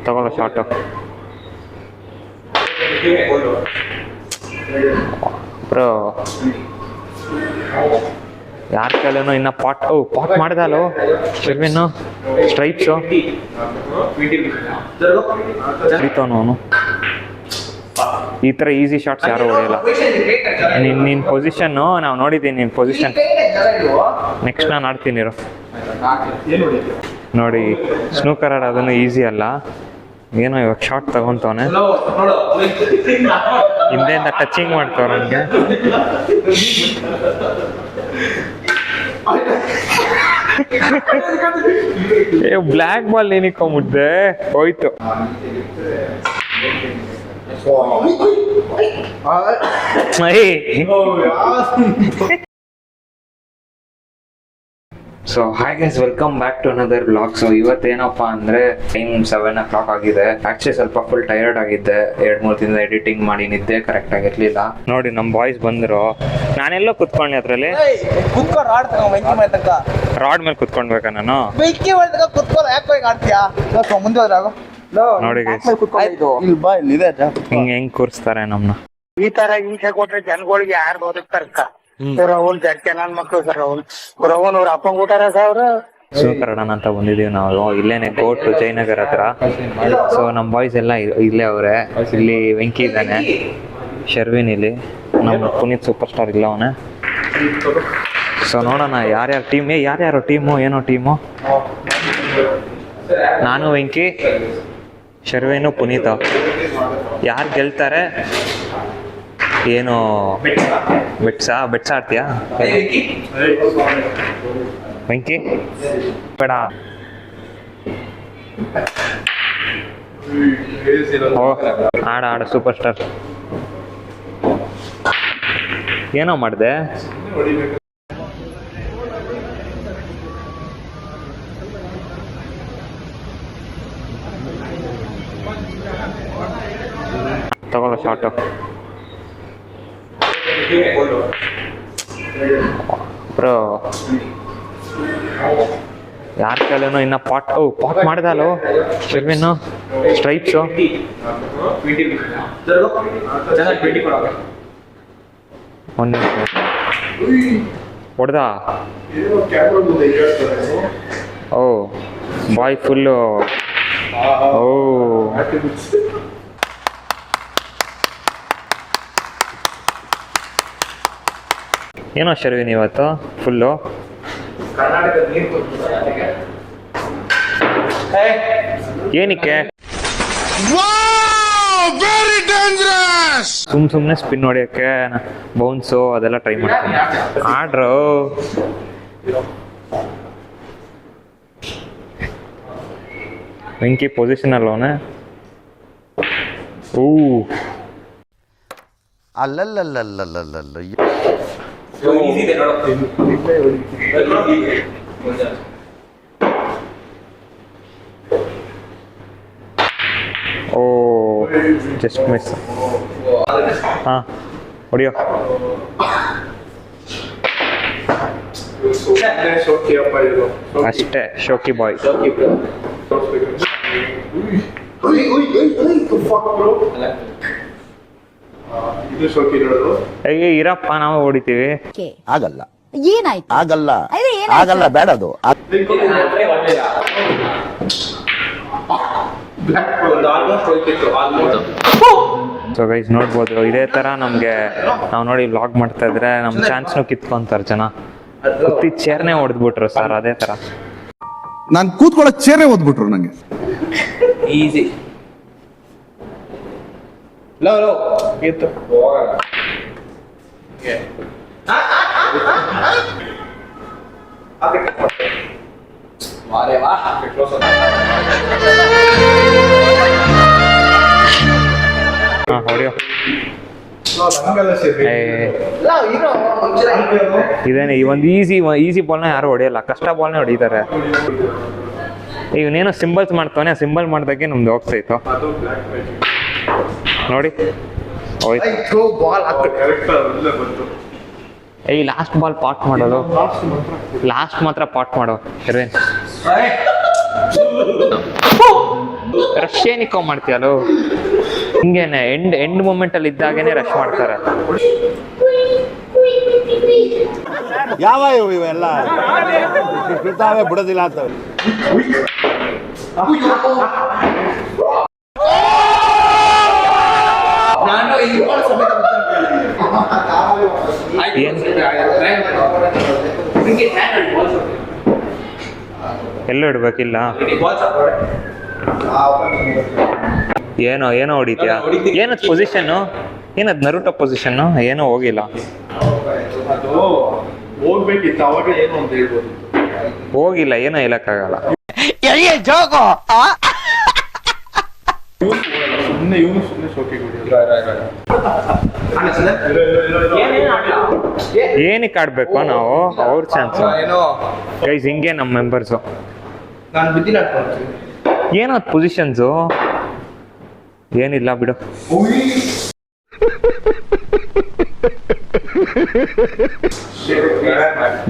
ತಗೊಳ್ಳೋ short. Bro ಯಾರ ಕೈಲೇನೋ ಇನ್ನ ಪಾಟ್ ಮಾಡಿದಲ್ಲೋ ಶರ್ವಿನ್ನು ಸ್ಟ್ರೈಪ್ಸು ಹಿಡಿತವನು ಅವನು. ಈ ಥರ ಈಸಿ ಶಾಟ್ಸ್ ಯಾರು ಹೊಡೆಯಲ್ಲ. ನಿನ್ನ ಪೊಸಿಷನ್ನು ನಾವು ನೋಡಿದ್ದೀನಿ. ನಿನ್ನ ಪೊಸಿಷನ್ ನೆಕ್ಸ್ಟ್ ನಾನು ಆಡ್ತೀನಿ ಇರೋ. ನೋಡಿ ಸ್ನೂಕರ್ ಆಡೋದನ್ನು ಈಸಿ ಅಲ್ಲ. ಏನೋ ಇವಾಗ ಶಾರ್ಟ್ ತಗೊಂತವನೆ, ಹಿಂದೆಯಿಂದ ಟಚಿಂಗ್ ಮಾಡ್ತವ್ರ ನನಗೆ. ಬ್ಲ್ಯಾಕ್ ಬಾಲ್ ಏನಿಕ್ಕೊಂಬಿಡ್ದೆ ಹೋಯ್ತು. So hi guys, welcome back to another blog. So ಇವತ್ತೇನಪ್ಪ ಅಂದರೆ ಟೈಮ್ 7 o'clock ಆಗಿದೆ. ಆ್ಯಕ್ಚುಲಿ ಸ್ವಲ್ಪ ಫುಲ್ ಟಯರ್ಡ್ ಆಗಿದ್ದೆ. 2-3 ದಿನದ ಎಡಿಟಿಂಗ್ ಮಾಡಿ ನಿದ್ದೆ ಕರೆಕ್ಟ್ ಆಗಿರ್ಲಿಲ್ಲ. ನೋಡಿ ನಮ್ಮ ಬಾಯ್ಸ್ ಬಂದರು. ನಾನೆಲ್ಲೋ ಕುತ್ಕೊಂಡೆ ಅದರಲ್ಲಿ. ರಾಡ್ ಮೇಲೆ ಕುತ್ಕೊಂಡ್ಬೇಕಾ ನಾನು? ನೋಡಿ ಗೈಸ್ ಹೆಂಗ್ ಕೂರಿಸ್ತಾರೆ ನಮ್ನ. ಈ ತರ ಹಿಂಸೆ ಕೊಟ್ರೆ ಜನಗಳಿಗೆ ಯಾರು ಬದುಕ್ತಾರಕ್ಕ? ರವನ್ ಜಡ್ಕೆ ನನ್ ಮಕ್ಳು ಸರ್. ರವನ್ ಅವ್ರ ಅಪ್ಪಂಗ್ ಊಟಾರ ಸಾವಿರ ಸೂಕರಣ ಅಂತ ಬಂದಿದೀವಿ ನಾವು. ಇಲ್ಲೇನೆ ಗೋಟು ಜಯನಗರ್ ಹತ್ರ. ಸೊ ನಮ್ಮ ಬಾಯ್ಸ್ ಎಲ್ಲ ಇಲ್ಲೇ ಅವ್ರೆ. ಇಲ್ಲಿ ವೆಂಕಿ ಇದ್ದಾನೆ, ಶರ್ವಿನ್ ಇಲ್ಲಿ, ನಮ್ಮ ಪುನೀತ್ ಸೂಪರ್ ಸ್ಟಾರ್ ಇಲ್ಲ ಅವನೇ. ಸೊ ನೋಡೋಣ ಯಾರ್ಯಾರು ಟೀಮ್, ಯಾರ್ಯಾರು ಟೀಮು, ಏನೋ ಟೀಮು. ನಾನು ವೆಂಕಿ, ಶರ್ವಿನು, ಪುನೀತ. ಯಾರು ಗೆಲ್ತಾರೆ ಏನು? ಬೆಟ್ಸ ಆಡ್ತೀಯಾ ವೆಂಕಿ? ಬೇಡ ಆಡ ಸೂಪರ್ ಸ್ಟಾರ್. ಏನೋ ಮಾಡಿದೆ? ತಗೊಳ್ಳೋ ಶಾರ್ಟು. ಬ್ರೋ ಯಾರ ಕೈಲೇನೋ ಇನ್ನ ಪಾಟ್ ಮಾಡಿದಲ್ಲೋ ಶರ್ವಿನ್ನು ಸ್ಟ್ರೈಪ್ಸು ಒಂದು ಹೊಡೆದ. ಓ ಬಾಯ್ ಫುಲ್ಲು. ಓ ಏನೋ ಶರ್ವಿನ್ ಇವತ್ತು ಫುಲ್ಲು. ಏನಕ್ಕೆ ಸುಮ್ಮನೆ ಸ್ಪಿನ್ ಹೊಡಿಯೋಕ್ಕೆ ಬೌನ್ಸು ಅದೆಲ್ಲ ಟ್ರೈ ಮಾಡ್ತೀನಿ. ಆಡ್ರು ವೆಂಕಿ ಪೊಸಿಷನ್ ಅಲ್ಲವನೇ. ಓ ಅಲ್ಲಲ್ಲಲ್ಲಲ್ಲಲ್ಲಲ್ಲ ಓ ಜಸ್ಟ್ ಮಿಸ್. ಹಾಂ ಹೊಡಿಯೋ. ಅಷ್ಟೇ ಶೋಕಿ ಬಾಯ್. ಇರಪ್ಪ ನಾವು ಹೊಡಿತೀವಿ. ಆಗಲ್ಲ, ಏನಾಯ್ತು? ಆಗಲ್ಲ, ಆಗಲ್ಲ, ಬೇಡ ಅದು. ಸೊ ಗೈಸ್ ನೋಡ್ಬೋದು, ಇದೇ ತರ ನಮ್ಗೆ ನಾವು ನೋಡಿ ವ್ಲಾಗ್ ಮಾಡ್ತಾ ಇದ್ರೆ ನಮ್ ಚಾನ್ಸ್ನು ಕಿತ್ಕೊಂತಾರೆ ಜನ. ಕುತ್ತಿ ಚೇರ್ನೇ ಹೊಡೆದ್ಬಿಟ್ರು ಸರ್. ಅದೇ ತರ ನಾನು ಕೂತ್ಕೊಳ್ಳೋ ಚೇರ್ನೇ ಓದ್ಬಿಟ್ರು ನಂಗೆ. ಈಸಿ ಹೊಡಿಯೋ. ಇದೇನೆ ಈ ಒಂದು ಈಸಿ ಬಾಲ್ನ ಯಾರು ಹೊಡೆಯಲ್ಲ, ಕಷ್ಟ ಬಾಲ್ನೇ ಹೊಡಿತಾರೆ. ಇವನೇನೋ ಸಿಂಬಲ್ಸ್ ಮಾಡ್ತಾನೆ, ಆ ಸಿಂಬಲ್ ಮಾಡ್ದಾಗೆ ನಮ್ದು ಹೋಗ್ತಾಯಿತ್ತು ನೋಡಿ. ಈ ಲಾಸ್ಟ್ ಬಾಲ್ ಪಾಟ್ ಮಾಡೋದು, ಲಾಸ್ಟ್ ಮಾತ್ರ ಪಾಟ್ ಮಾಡೋ ಶರ್ವಿನ್. ರಶ್ ಏನಿಕ್ಕೋ ಮಾಡ್ತೀಯಲ್ಲೋ ಹಿಂಗೇನೆ ಎಂಡ್ ಮೂಮೆಂಟ್ ಅಲ್ಲಿ ಇದ್ದಾಗೇನೆ ರಶ್ ಮಾಡ್ತಾರೆ. ಯಾವ ಇವೆಲ್ಲ ಬಿಡ್ತಾವೆ ಬಿಡೋದಿಲ್ಲ ಅಂತ. ಎಲ್ಲೂ ಇಡ್ಬೇಕಿಲ್ಲ. ಏನೋ ಏನೋ ಹೊಡಿತೀಯಾ? ಏನದ್ ಪೊಸಿಷನ್ನು? ಏನದ್ ನರುಟೋ ಪೊಸಿಷನ್ನು? ಏನೋ ಹೋಗಿಲ್ಲ. ಹೋಗಿಲ್ಲ, ಏನೋ ಹೇಳಕ್ಕಾಗಲ್ಲ. ಏನಕ್ಕೆ ಆಡ್ಬೇಕು ನಾವು? ಅವ್ರ ಚಾನ್ಸ್ ಗೈಸ್. ಹಿಂಗೆ ನಮ್ಮ ಮೆಂಬರ್ಸು. ಏನೋ ಪೊಸಿಷನ್ಸು ಏನಿಲ್ಲ ಬಿಡು.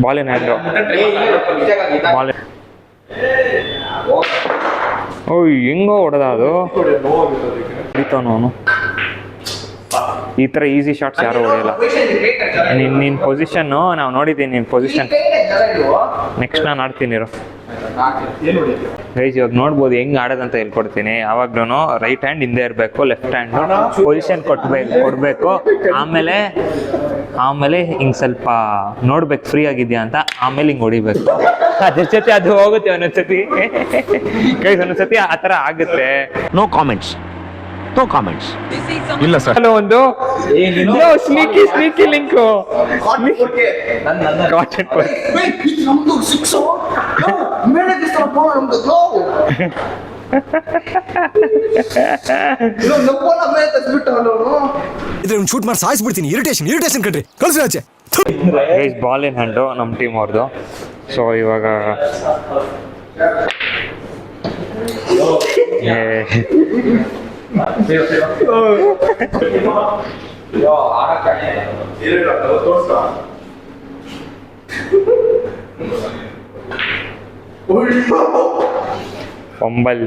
ಬಾಲಿನ ಹ್ಯಾಂಡು ಓಯ್ ಹೆಂಗೋ ಹೊಡೆದ ಅದು ಅವನು. ಈ ತರ ಈಸಿ ಶಾಟ್ಸ್ ಯಾರು ಹೊಡೆಯಲ್ಲ. ನಿನ್ ಪೊಸಿಷನ್ನು ನಾವು ನೋಡಿದ್ದೀನಿ. ನಿನ್ ಪೊಸಿಷನ್ ನೆಕ್ಸ್ಟ್ ನಾನು ಆಡ್ತೀನಿ ಇರೋ ಗೈಸ್. ಇವಾಗ ನೋಡ್ಬೋದು ಹೆಂಗ್ ಆಡೋದಂತ ಹೇಳ್ಕೊಡ್ತೀನಿ. ಯಾವಾಗ್ಲೂ ರೈಟ್ ಹ್ಯಾಂಡ್ ಹಿಂದೆ ಇರಬೇಕು, ಲೆಫ್ಟ್ ಹ್ಯಾಂಡ್ ಪೊಸಿಷನ್ ಕೊಡ್ಬೇಕು. ಆಮೇಲೆ ಹಿಂಗ್ ಸ್ವಲ್ಪ ನೋಡ್ಬೇಕು ಫ್ರೀ ಆಗಿದ್ಯಾ ಅಂತ, ಆಮೇಲೆ ಹಿಂಗ್ ಹೊಡಿಬೇಕು. ಅದ್ರ ಜೊತೆ ಅದು ಹೋಗುತ್ತೆ ಒಂದೊಂದ್ಸತಿ ಗೈಸ್, ಒಂದೊಂದ್ಸತಿ ಆ ತರ ಆಗುತ್ತೆ. No comments, no comments. ಇಲ್ಲ ಸರ್. ಹಲೋ ಒಂದು ಸ್ನೀಕಿ ಲಿಂಕ್ ಶೂಟ್ ಮಾಡಿ ಸಾಯಿಸ್ಬಿಡ್ತೀನಿ. ಇರಿಟೇಷನ್ ಕಣ್ರಿ, ಕಳ್ಸಿ ಆಚೆ. ಬಾಲ್ ಇನ್ ಹ್ಯಾಂಡು ನಮ್ಮ ಟೀಮ್ ಅವ್ರದ್ದು. ಸೊ ಇವಾಗ ಪಂಬಲ್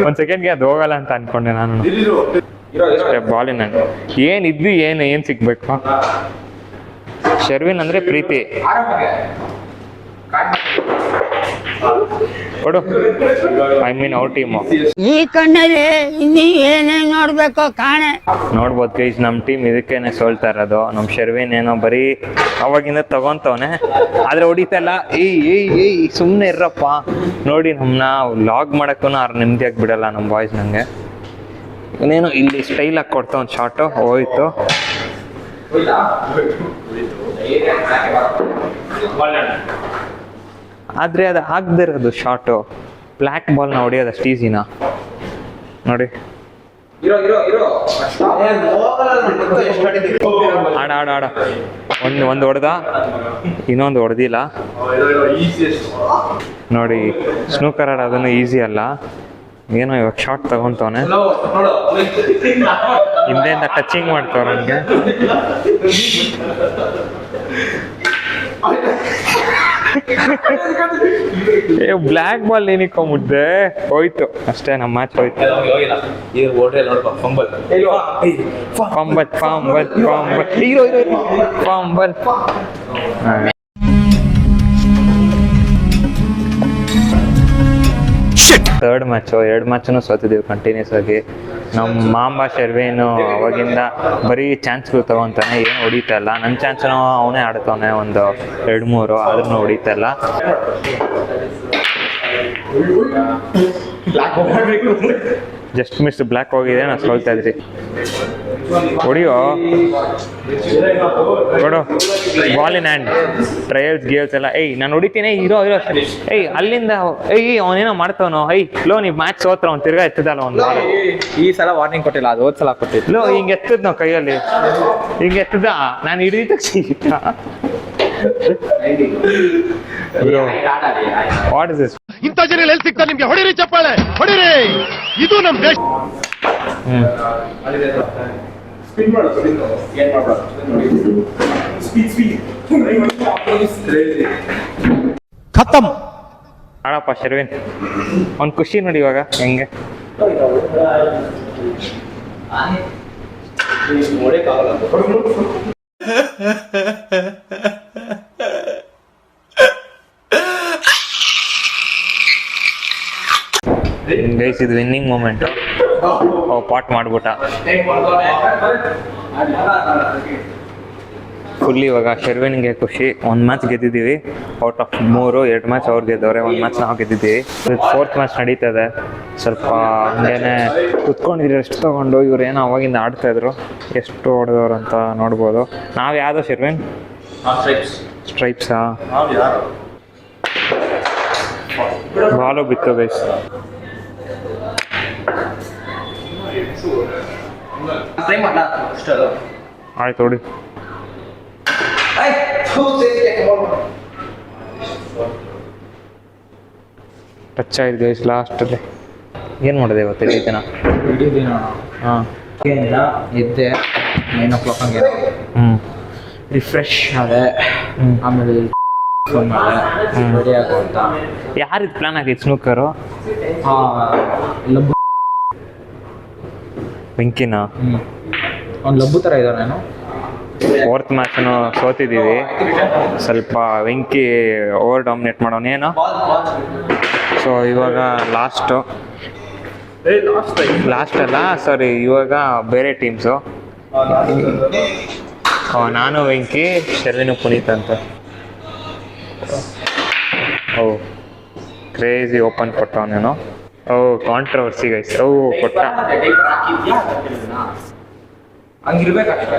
ಒಂದ್ ಸೆಕೆಂಡ್ಗೆ ಅದು ಹೋಗಲ್ಲ ಅಂತ ಅನ್ಕೊಂಡೆ ನಾನು. ಬಾಲಿನ ಏನಿದ್ದು ಏನ್ ಸಿಗ್ಬೇಕು? ಶರ್ವಿನ್ ಅಂದ್ರೆ ಪ್ರೀತಿ ಕೊಡು. ಐ ಮೀನ್ ಅವ್ರ ಟೀಮು. ಈ ಕಣ್ಣಲ್ಲಿ ಇನ್ನೀ ಏನೇನ್ ನೋಡ್ಬೇಕು ಕಾಣೆ. ನೋಡ್ಬೋದು ಗೈಸ್, ನಮ್ಮ ಟೀಮ್ ಇದಕ್ಕೇನೆ ಸೋಲ್ತಾ ಇರೋದು. ನಮ್ಮ ಶರ್ವಿನ್ ಏನೋ ಬರೀ ಅವಾಗಿಂದ ತಗೊಂತವನೆ, ಆದ್ರೆ ಹೊಡಿತಲ್ಲ. ಏಯ್ ಸುಮ್ಮನೆ ಇರ್ರಪ್ಪ. ನೋಡಿ ನಮ್ಮನ್ನ ಲಾಗ್ ಮಾಡಕ್ಕೂ ಅವ್ರು ನೆಮ್ಮದಿಯಾಗಿ ಬಿಡಲ್ಲ ನಮ್ಮ ಬಾಯ್ಸ್. ನಂಗೆ ಇನ್ನೇನು ಇಲ್ಲಿ ಸ್ಟೈಲ್ ಆಗಿ ಕೊಡ್ತಾ ಒಂದು ಶಾರ್ಟು ಹೋಯ್ತು. ಆದ್ರೆ ಅದು ಆಗದೆ ಇರೋದು ಶಾರ್ಟು. ಬ್ಲ್ಯಾಕ್ ಬಾಲ್ನ ಹೊಡಿಯೋದು ಅಷ್ಟು ಈಸಿನಾ? ನೋಡಿ ಆಡ ಒಂದು ಹೊಡೆದ, ಇನ್ನೊಂದು ಹೊಡೆದಿಲ್ಲ. ನೋಡಿ ಸ್ನೂಕರ್ ಆಡೋದನ್ನು ಈಸಿ ಅಲ್ಲ. ಏನೋ ಇವಾಗ ಶಾರ್ಟ್ ತಗೊಂತವನೆ, ಹಿಂದೆಯಿಂದ ಟಚಿಂಗ್ ಮಾಡ್ತವ್ರ ನನಗೆ. ಬ್ಲ್ಯಾಕ್ ಬಾಲ್ ಏನಿಕ್ಕೊಂಬಿಡ್ದೆ, ಹೋಯ್ತು ಅಷ್ಟೇ. ನಮ್ಮ ಮ್ಯಾಚ್ ಹೋಯ್ತು. ಫಂಬಲ್. ಥರ್ಡ್ ಮ್ಯಾಚು, 2 ಮ್ಯಾಚನ್ನು ಸೋತಿದ್ದೀವಿ ಕಂಟಿನ್ಯೂಸ್ ಆಗಿ. ನಮ್ಮ ಮಾಂಬಾ ಶರ್ವೇನು ಅವಾಗಿಂದ ಬರೀ ಚಾನ್ಸ್ಗಳು ತಗೊಂತಾನೆ, ಏನು ಹೊಡಿತಾ ಇಲ್ಲ. ನನ್ನ ಚಾನ್ಸ್ನು ಅವನೇ ಆಡ್ತಾನೆ ಒಂದು 2-3, ಆದ್ರೂ ಹೊಡಿತಾ ಇಲ್ಲ. ಜಸ್ಟ್ ಮಿಸ್ ಬ್ಲ್ಯಾಕ್ ಹೋಗಿದೆ, ನಾವು ಸೋಲ್ತಾ ಇದ್ರಿ. ಹೊಡಿಯೋ ಕೊಡು ball in hand. Trials gales ಎಲ್ಲ ನಾನು ಹೊಡಿತೀನಿ. ಇರೋ ಅಲ್ಲಿಂದ ಅವನೇನೋ ಮಾಡ್ತಾವನು. ಲೋ ನೀವು ಮ್ಯಾಚ್ ಸೋತ್ರ ಅವ್ನು ತಿರ್ಗಾ ಎತ್ತದಲ್ಲ ಒಂದು. ಈ ಸಲ ವಾರ್ನಿಂಗ್ ಕೊಟ್ಟಿಲ್ಲ, ಅದು ಹೋದ್ ಸಲ ಕೊಟ್ಟಿದ್ದು. ಲೋ ಹಿಂಗೆ ಎತ್ತದ್ ನಾವು ಕೈಯಲ್ಲಿ ಹಿಂಗೆ ಎತ್ತದ, ನಾನು ಹಿಡಿದ ತಕ್ಷಣ ವಾಟ್ ಇಸ್ ದಿಸ್? ಇಂಥ ಜನ ಎಲ್ಲಿ ಸಿಗ್ತಾರೆ ನಿಮ್ಗೆ? ಹೊಡಿರಿ ಚಪ್ಪಾಳೆ, ಹೊಡಿರಿ. ಇದು ನಮ್ ದೇಶ. ಖತಮ್. ಆಡಪ್ಪ ಶರ್ವಿನ್, ಅವ್ನ್ ಖುಷಿ ನೋಡಿ ಇವಾಗ ಹೆಂಗೆ. ಗೈಸ್ ಇದು ವಿನ್ನಿಂಗ್ ಮೂಮೆಂಟು. ಪಾಟ್ ಮಾಡ್ಬಿಟ್ಟ ಫುಲ್. ಇವಾಗ ಶರ್ವಿನ್ಗೆ ಖುಷಿ. ಒಂದು ಮ್ಯಾಚ್ ಗೆದ್ದಿದ್ದೀವಿ ಔಟ್ ಆಫ್ 3. 2 ಮ್ಯಾಚ್ ಅವ್ರು ಗೆದ್ದವ್ರೆ, 1 ಮ್ಯಾಚ್ ನಾವು ಗೆದ್ದಿದ್ದೀವಿ. 4th ಮ್ಯಾಚ್ ನಡೀತದೆ. ಸ್ವಲ್ಪ ಹಂಗೇನೆ ಕುತ್ಕೊಂಡಿದ್ರು ಎಷ್ಟು ತೊಗೊಂಡು. ಇವ್ರು ಏನೋ ಅವಾಗಿಂದ ಆಡ್ತಾಯಿದ್ರು. ಎಷ್ಟು ಹೊಡೆದವ್ರು ಅಂತ ನೋಡ್ಬೋದು. ನಾವು ಯಾವುದೋ ಶರ್ವಿನ್ ಸ್ಟ್ರೈಪ್ಸಾ ಬಾಲು ಬಿತ್ತು ಗೈಸ್. ಆಯ್ತು ನೋಡಿ. ಟಚ್ ಆಯ್ತು ಗೈಸ್ ಲಾಸ್ಟಲ್ಲಿ. ಏನು ಮಾಡಿದೆ ಇವತ್ತು ಈ ದಿನ? ಹಾಂ ಎದ್ದೆ 9 o'clock ಹಂಗೆ ರಿಫ್ರೆಶ್ ಆದೆ. ಆಮೇಲೆ ಫೋನ್ ಮಾಡಿದೆ ರೆಡಿ ಆಗೋ ಅಂತ. ಯಾರಿದು ಪ್ಲಾನ್ ಆಗಿತ್ತು ಸ್ನೂಕರು? ಲಬ್ಬು ಬೆಂಕಿನ ಅವ್ನು ಲಬ್ಬು ಥರ ಇದ್ದಾನೆ. ನಾನು 4th ಮ್ಯಾಚನ್ನು ಸೋತಿದ್ದೀವಿ. ಸ್ವಲ್ಪ ವೆಂಕಿ ಓವರ್ ಡಾಮಿನೇಟ್ ಮಾಡೋನೇನು. ಸೊ ಇವಾಗ ಲಾಸ್ಟ್ ಅಲ್ಲ ಸಾರಿ, ಇವಾಗ ಬೇರೆ ಟೀಮ್ಸು. ನಾನು ವೆಂಕಿ, ಶರ್ವಿನು ಪುನೀತ್ ಅಂತ. ಓ ಕ್ರೇಜಿ ಓಪನ್ ಕೊಟ್ಟ ಅವನೇನು. ಓ ಕಾಂಟ್ರವರ್ಸಿ ಗೈಸ್. ಓ ಕೊಟ್ಟ ಹಂಗಿರ್ಬೇಕಾಗ್ತದೆ.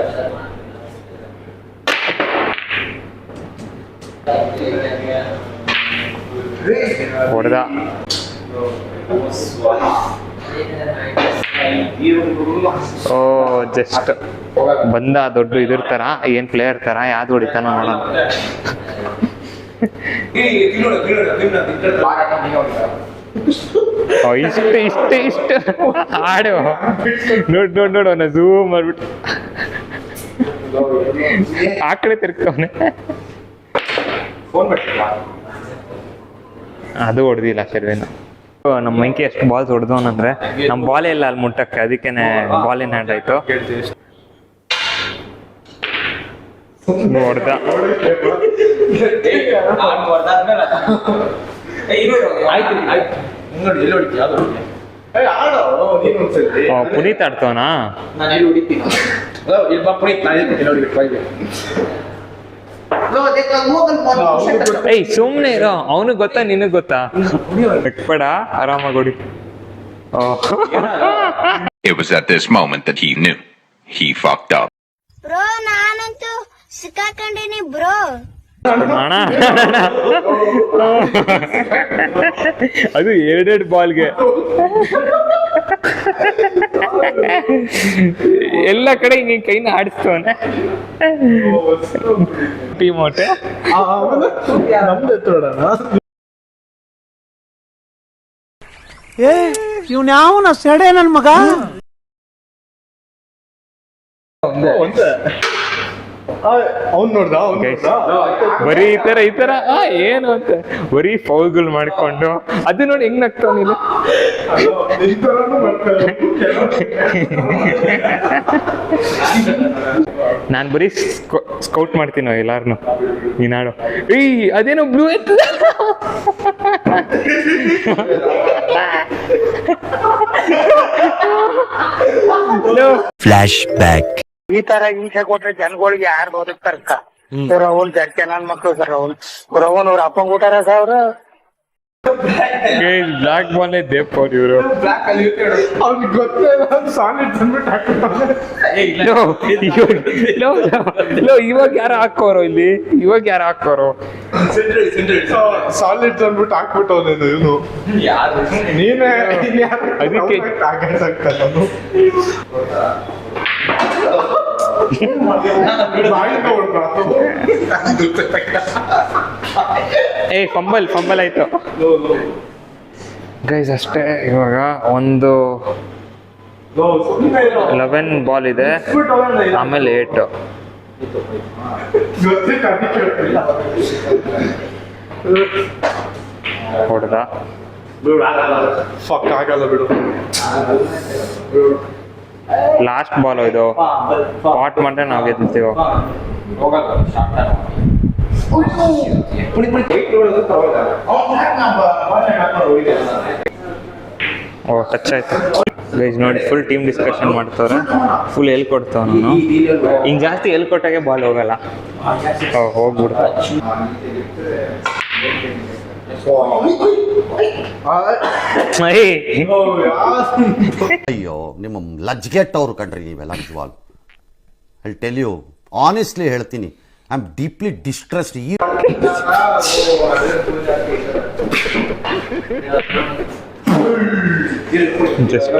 ಹೊಡೆದ. ಓ ಜಸ್ಟ್ ಬಂದ ದೊಡ್ಡ ಇದ್ರ ಥರ. ಏನು ಪ್ಲೇಯರ್ ಥರ ಯಾವ್ದು ಹೊಡಿತಾನೋ ನೋಡೋಣ. ಇಷ್ಟು ಆಡು. ನೋಡು ಅವನ ಝೂಮ್ ಮಾಡ್ಬಿಟ್ಟು ಆ ಕಡೆ ತಿರ್ಗ್ತವನೆ. ಅದು ಹೊಡೆದಿಲ್ಲ ಶರ್ವಿನ. ನಮ್ಮ ವೆಂಕಿ ಎಷ್ಟು ಬಾಲ್ಸ್ ಹೊಡೆದವನಂದ್ರೆ ನಮ್ಮ ಬಾಲೇ ಇಲ್ಲ ಅಲ್ಲಿ ಮುಟ್ಟಕ್ಕೆ. ಅದಕ್ಕೇನೆ ಬಾಲ್ ಇನ್ ಹ್ಯಾಂಡ್ ಆಯ್ತು. ಹೊಡೆದ. ಪುನೀತ್ ಆಡ್ತವನಾ? ಏಯ್ ಸುಮ್ನೆ ಇರೋ. ಅವನಿಗೆ ಗೊತ್ತಾ ನಿನಗ್ ಗೊತ್ತಾ? ಬೇಡ ಆರಾಮಾಗಿ ಹೊಡಿ. It was at this moment that he knew he fucked up. Bro ನಾನಂತೂ ಸಿಕ್ಕಾಕೊಂಡಿನಿ ಬ್ರೋ. ಅಣ್ಣ ಅದು 2 ಬಾಲ್ಗೆ ಎಲ್ಲ ಕಡೆ ಹಿಂಗೆ ಕೈನ ಆಡಿಸ್ತವನೆ. ಟೀಮ್ ಔಟೆ. ಇವ್ನ ಯಾವನ ಸೆಡೆ ನನ್ ಮಗ. ಅವ್ನ್ ನೋಡ್ದ ಬರೀ ಈ ತರ ಏನು ಅಂತ ಬರೀ ಫೌಲ್ಗಳು ಮಾಡ್ಕೊಂಡು ಅದು ನೋಡಿ ಹೆಂಗ್ ನಗ್ತಾವ ನೀನು. ನಾನ್ ಬರೀ ಸ್ಕೌಟ್ ಮಾಡ್ತೀನೋ ಎಲ್ಲಾರನು. ನೀನಾಡು. ಏಯ್ ಅದೇನೋ ಬ್ಲೂ ಇತ್ತು. Flash back. ಈ ತರ ಹಿಂಸೆ ಕೊಟ್ರೆ ಜನಗಳಿಗೆ ಯಾರು ಬದುಕ್ತಾರಕ್ಕ? ಅವ್ನ್ ಜಡ್ಕೆ ನನ್ ಮಕ್ಳು ಸರ್. ಅವ್ನು ಅವ್ರ ಅಪ್ಪಂಗ್ ಊಟಾರ ಸಾವಿರ ಬ್ಲಾಕ್ ಬಾಲ್ ದೇಪ್ ಅವ್ರು ಇವರು. ಇವಾಗ ಯಾರು ಹಾಕೋರು ಇಲ್ಲಿ? ಇವಾಗ ಯಾರು ಹಾಕೋರು? ಸಾಲಿಡ್ ಅಂದ್ಬಿಟ್ಟು ಹಾಕ್ಬಿಟ್ಟವನೇನು ಇವನು. ನೀನೇ ಅದಕ್ಕೆ ಫಂಬಲ್ ಆಯ್ತು ಗೈಸ್ ಅಷ್ಟೇ. ಇವಾಗ ಒಂದು 11 ಬಾಲ್ ಇದೆ, ಆಮೇಲೆ 8. ಹೊಡೆದ. ಫಕ್ ಆಗಲ್ಲ ಬಿಡು. ಲಾಸ್ಟ್ ಬಾಲ್ ಇದು ಪಾಟ್ ಮಾಡ್ರೆ ನಾವು ಗೆಲ್ತೀವಿ. ಓ ಟಚ್ ಆಯ್ತು ಗೈಸ್. ನೋಡಿ ಫುಲ್ ಟೀಮ್ ಡಿಸ್ಕಷನ್ ಮಾಡ್ತವ್ರೆ, ಫುಲ್ ಹೇಳ್ಕೊಡ್ತಾವ. ನಾನು ಹಿಂಗೆ ಜಾಸ್ತಿ ಹೇಳ್ಕೊಟ್ಟಾಗೆ ಬಾಲ್ ಹೋಗಲ್ಲ, ಹೋಗ್ಬಿಡ್ತ. ಅಯ್ಯೋ ನಿಮ್ಮ ಲಜ್ಗೆಟ್ಟವ್ರು ಕಣ್ರಿ ನೀವೆಲ್ಲ ನಿಜವಾಗ್. ಐ ಟೆಲ್ ಯು ಆನೆಸ್ಟ್ಲಿ ಹೇಳ್ತೀನಿ, I am deeply distressed. Just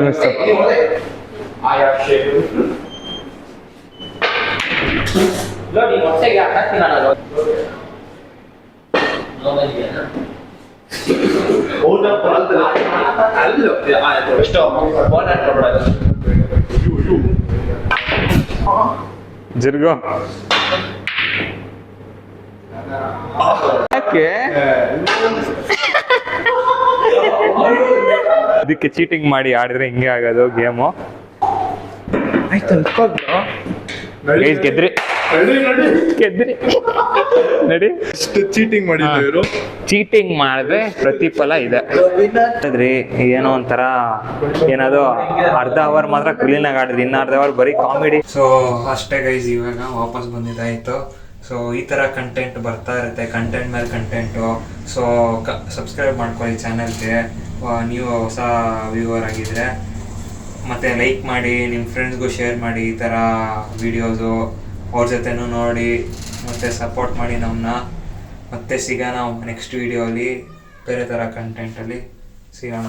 ಜಿರ್ಗೋ. ಯಾಕೆ ಅದಕ್ಕೆ ಚೀಟಿಂಗ್ ಮಾಡಿ ಆಡಿದ್ರೆ ಹಿಂಗೆ ಆಗೋದು ಗೇಮು. ಗೈಸ್ ಗೆದ್ರಿ ನಡಿ. ಚೀಟಿಂಗ್ ಮಾಡಿದ್ರು. ಚೀಟಿಂಗ್ ಮಾಡಿದ್ರೆ ಪ್ರತಿಫಲ ಇದೆ. ಏನೋ ಒಂಥರ ಏನದು ಅರ್ಧ ಅವರ್ ಮಾತ್ರ ಕ್ಲೀನಾಗಿ ಆಡಿದ್ರಿ, ಇನ್ನು ಅರ್ಧ ಅವರ್ ಬರೀ ಕಾಮಿಡಿ. ಸೊ ಅಷ್ಟೇ ಗೈಸ್, ಇವಾಗ ವಾಪಸ್ ಬಂದಿದ್ದಾಯ್ತು. ಸೊ ಈ ಥರ ಕಂಟೆಂಟ್ ಬರ್ತಾ ಇರುತ್ತೆ, ಕಂಟೆಂಟ್ ಮೇಲೆ ಕಂಟೆಂಟು. ಸೊ ಸಬ್ಸ್ಕ್ರೈಬ್ ಮಾಡ್ಕೊಳ್ಳಿ ಚಾನಲ್ಗೆ, ನೀವು ಹೊಸ ವ್ಯೂವರ್ ಆಗಿದ್ರೆ. ಮತ್ತು ಲೈಕ್ ಮಾಡಿ, ನಿಮ್ಮ ಫ್ರೆಂಡ್ಸ್ಗೂ ಶೇರ್ ಮಾಡಿ ಈ ಥರ ವೀಡಿಯೋಸು. ಅವ್ರ ಜೊತೆನೂ ನೋಡಿ ಮತ್ತು ಸಪೋರ್ಟ್ ಮಾಡಿ ನಮ್ಮನ್ನ. ಮತ್ತೆ ಸಿಗೋಣ ನೆಕ್ಸ್ಟ್ ವೀಡಿಯೋಲಿ, ಬೇರೆ ಥರ ಕಂಟೆಂಟಲ್ಲಿ ಸಿಗೋಣ.